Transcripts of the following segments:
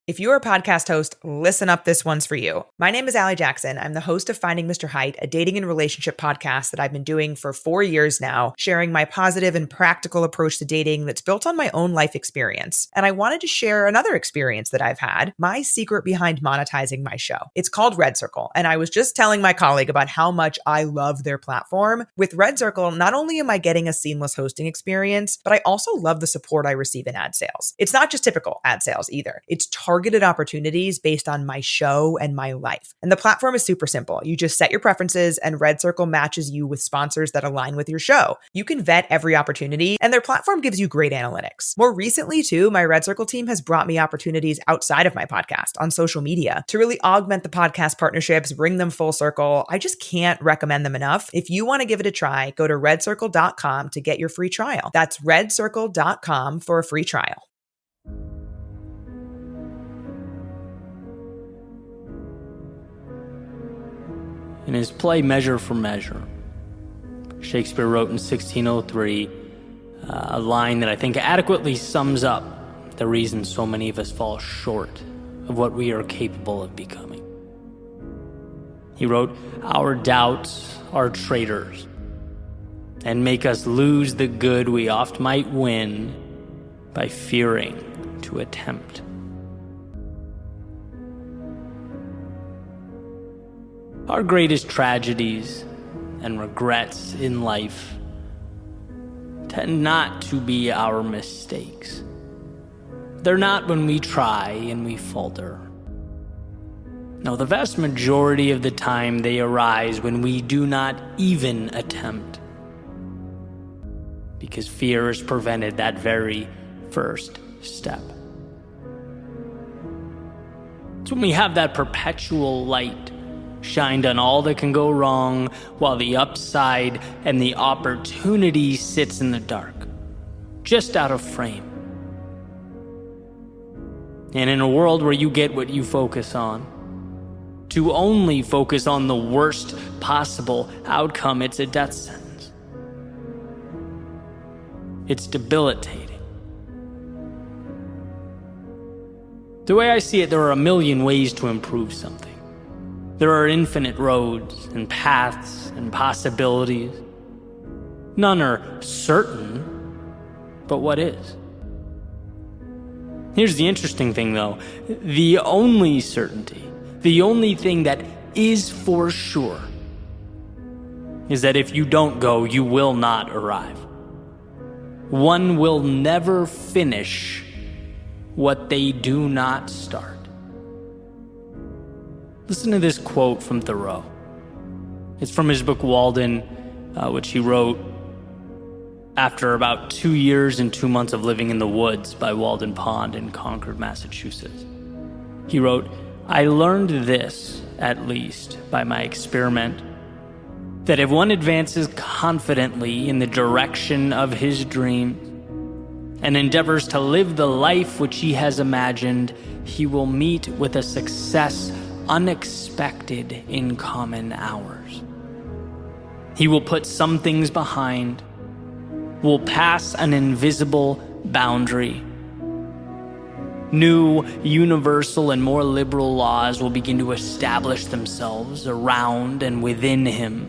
If you're a podcast host, listen up, this one's for you. My name is Allie Jackson. I'm the host of Finding Mr. Height, a dating and relationship podcast that I've been doing for 4 years now, sharing my positive and practical approach to dating that's built on my own life experience. And I wanted to share another experience that I've had, my secret behind monetizing my show. It's called Red Circle, and I was just telling my colleague about how much I love their platform. With Red Circle, not only am I getting a seamless hosting experience, but I also love the support I receive in ad sales. It's not just typical ad sales either. It's targeted opportunities based on my show and my life. And the platform is super simple. You just set your preferences and Red Circle matches you with sponsors that align with your show. You can vet every opportunity and their platform gives you great analytics. More recently too, my Red Circle team has brought me opportunities outside of my podcast on social media to really augment the podcast partnerships, bring them full circle. I just can't recommend them enough. If you want to give it a try, go to redcircle.com to get your free trial. That's redcircle.com for a free trial. In his play Measure for Measure, Shakespeare wrote in 1603 a line that I think adequately sums up the reason so many of us fall short of what we are capable of becoming. He wrote, "Our doubts are traitors, and make us lose the good we oft might win by fearing to attempt." Our greatest tragedies and regrets in life tend not to be our mistakes. They're not when we try and we falter. No, the vast majority of the time they arise when we do not even attempt, because fear has prevented that very first step. It's when we have that perpetual light shined on all that can go wrong, while the upside and the opportunity sits in the dark, just out of frame. And in a world where you get what you focus on, to only focus on the worst possible outcome, it's a death sentence. It's debilitating. The way I see it, there are a million ways to improve something. There are infinite roads and paths and possibilities. None are certain, but what is? Here's the interesting thing though. The only certainty, the only thing that is for sure, is that if you don't go, you will not arrive. One will never finish what they do not start. Listen to this quote from Thoreau. It's from his book Walden, which he wrote after about 2 years and 2 months of living in the woods by Walden Pond in Concord, Massachusetts. He wrote, "I learned this, at least, by my experiment, that if one advances confidently in the direction of his dreams and endeavors to live the life which he has imagined, he will meet with a success unexpected in common hours. He will put some things behind, will pass an invisible boundary. New, universal, and more liberal laws will begin to establish themselves around and within him.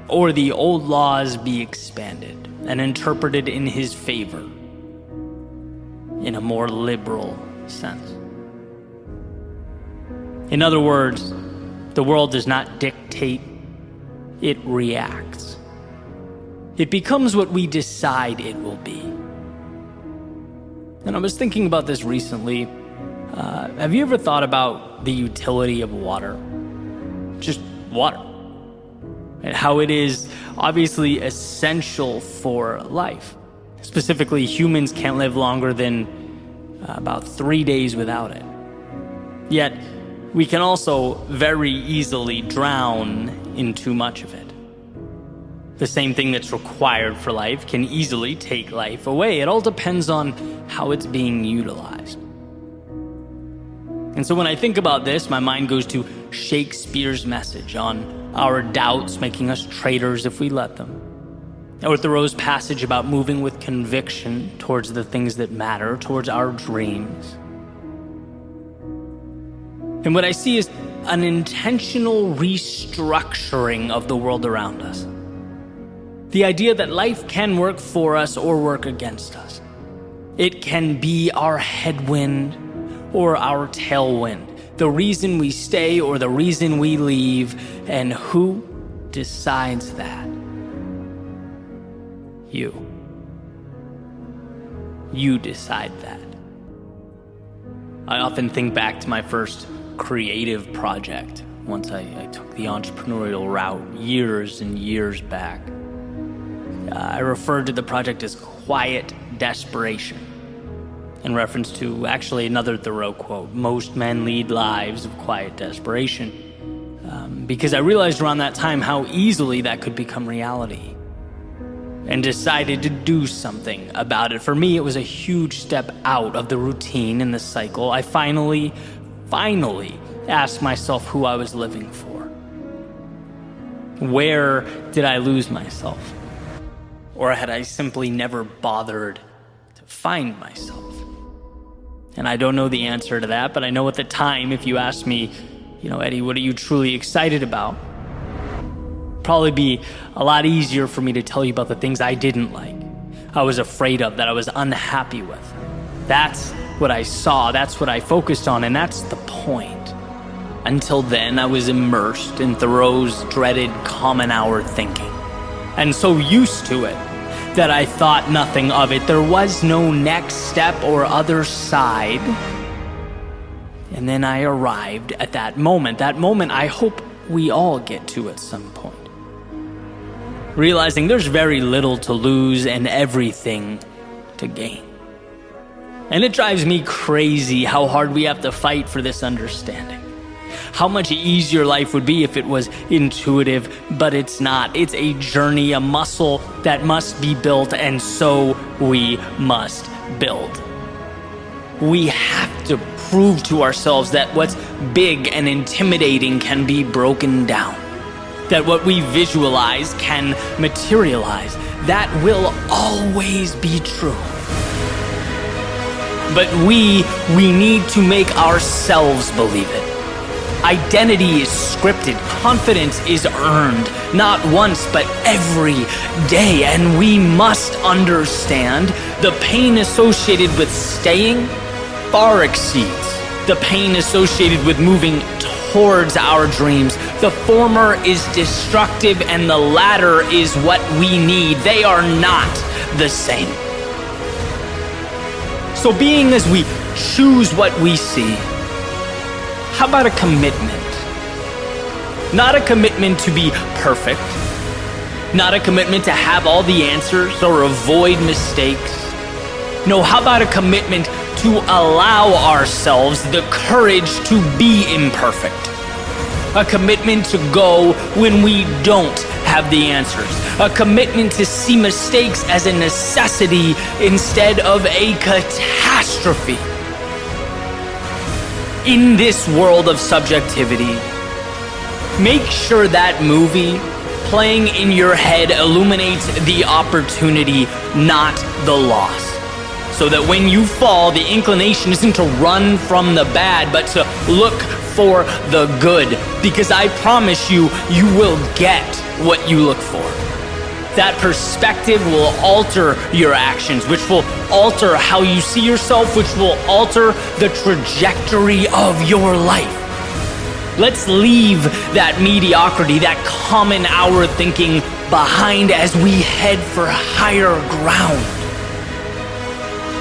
Or the old laws be expanded and interpreted in his favor in a more liberal sense." In other words, the world does not dictate, it reacts. It becomes what we decide it will be. And I was thinking about this recently. Have you ever thought about the utility of water? Just water. And how it is obviously essential for life. Specifically, humans can't live longer than about 3 days without it. Yet, we can also very easily drown in too much of it. The same thing that's required for life can easily take life away. It all depends on how it's being utilized. And so when I think about this, my mind goes to Shakespeare's message on our doubts making us traitors if we let them. Or Thoreau's passage about moving with conviction towards the things that matter, towards our dreams. And what I see is an intentional restructuring of the world around us. The idea that life can work for us or work against us. It can be our headwind or our tailwind, the reason we stay or the reason we leave, and who decides that? You. You decide that. I often think back to my first creative project once I took the entrepreneurial route years and years back. I referred to the project as quiet desperation, in reference to actually another Thoreau quote, "Most men lead lives of quiet desperation," because I realized around that time how easily that could become reality, and decided to do something about it. For me, it was a huge step out of the routine and the cycle. I finally asked myself who I was living for. Where did I lose myself? Or had I simply never bothered to find myself? And I don't know the answer to that, but I know at the time, if you asked me, Eddie, what are you truly excited about? Probably be a lot easier for me to tell you about the things I didn't like, I was afraid of, that I was unhappy with. That's what I saw, that's what I focused on, and that's the point. Until then, I was immersed in Thoreau's dreaded common hour thinking, and so used to it that I thought nothing of it. There was no next step or other side. And then I arrived at that moment I hope we all get to at some point. Realizing there's very little to lose and everything to gain. And it drives me crazy how hard we have to fight for this understanding. How much easier life would be if it was intuitive, but it's not. It's a journey, a muscle that must be built, and so we must build. We have to prove to ourselves that what's big and intimidating can be broken down. That what we visualize can materialize. That will always be true. But we need to make ourselves believe it. Identity is scripted, confidence is earned, not once but every day, and we must understand the pain associated with staying far exceeds the pain associated with moving towards our dreams. The former is destructive and the latter is what we need. They are not the same. So being as we choose what we see, how about a commitment? Not a commitment to be perfect, not a commitment to have all the answers or avoid mistakes. No, how about a commitment to allow ourselves the courage to be imperfect? A commitment to go when we don't have the answers. A commitment to see mistakes as a necessity instead of a catastrophe. In this world of subjectivity, make sure that movie playing in your head illuminates the opportunity, not the loss. So that when you fall, the inclination isn't to run from the bad, but to look for the good. Because I promise you, you will get what you look for. That perspective will alter your actions, which will alter how you see yourself, which will alter the trajectory of your life. Let's leave that mediocrity, that common hour thinking behind as we head for higher ground.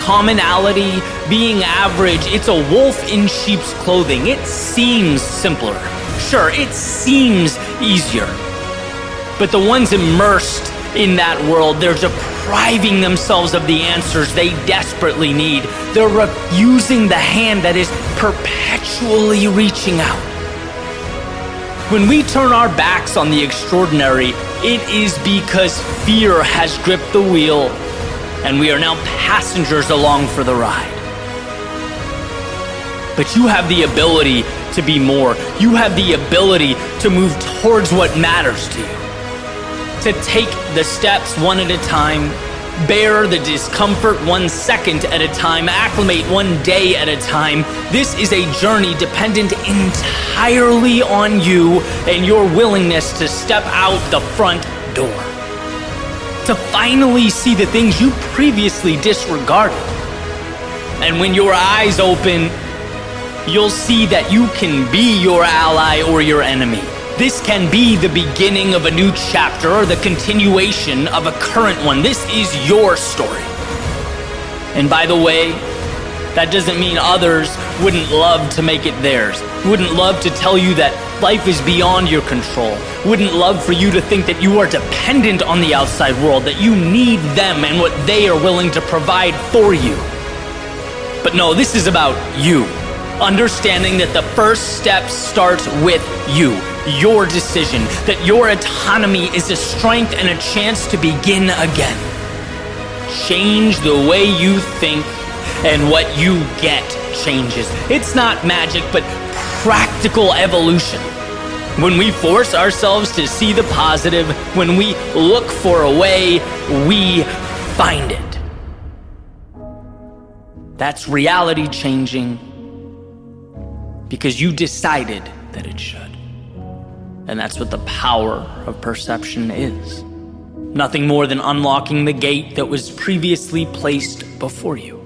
Commonality, being average, it's a wolf in sheep's clothing. It seems simpler. Sure, it seems easier. But the ones immersed in that world, they're depriving themselves of the answers they desperately need. They're refusing the hand that is perpetually reaching out. When we turn our backs on the extraordinary, it is because fear has gripped the wheel and we are now passengers along for the ride. But you have the ability to be more. You have the ability to move towards what matters to you. To take the steps one at a time, bear the discomfort 1 second at a time, acclimate 1 day at a time. This is a journey dependent entirely on you and your willingness to step out the front door. To finally see the things you previously disregarded. And when your eyes open, you'll see that you can be your ally or your enemy. This can be the beginning of a new chapter or the continuation of a current one. This is your story. And by the way, that doesn't mean others wouldn't love to make it theirs, wouldn't love to tell you that life is beyond your control, wouldn't love for you to think that you are dependent on the outside world, that you need them and what they are willing to provide for you. But no, this is about you. Understanding that the first step starts with you, your decision, that your autonomy is a strength and a chance to begin again. Change the way you think, and what you get changes. It's not magic, but practical evolution. When we force ourselves to see the positive, when we look for a way, we find it. That's reality changing because you decided that it should. And that's what the power of perception is. Nothing more than unlocking the gate that was previously placed before you.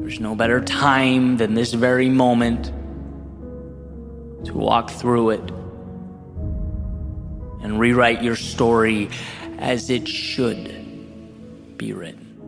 There's no better time than this very moment to walk through it and rewrite your story as it should be written.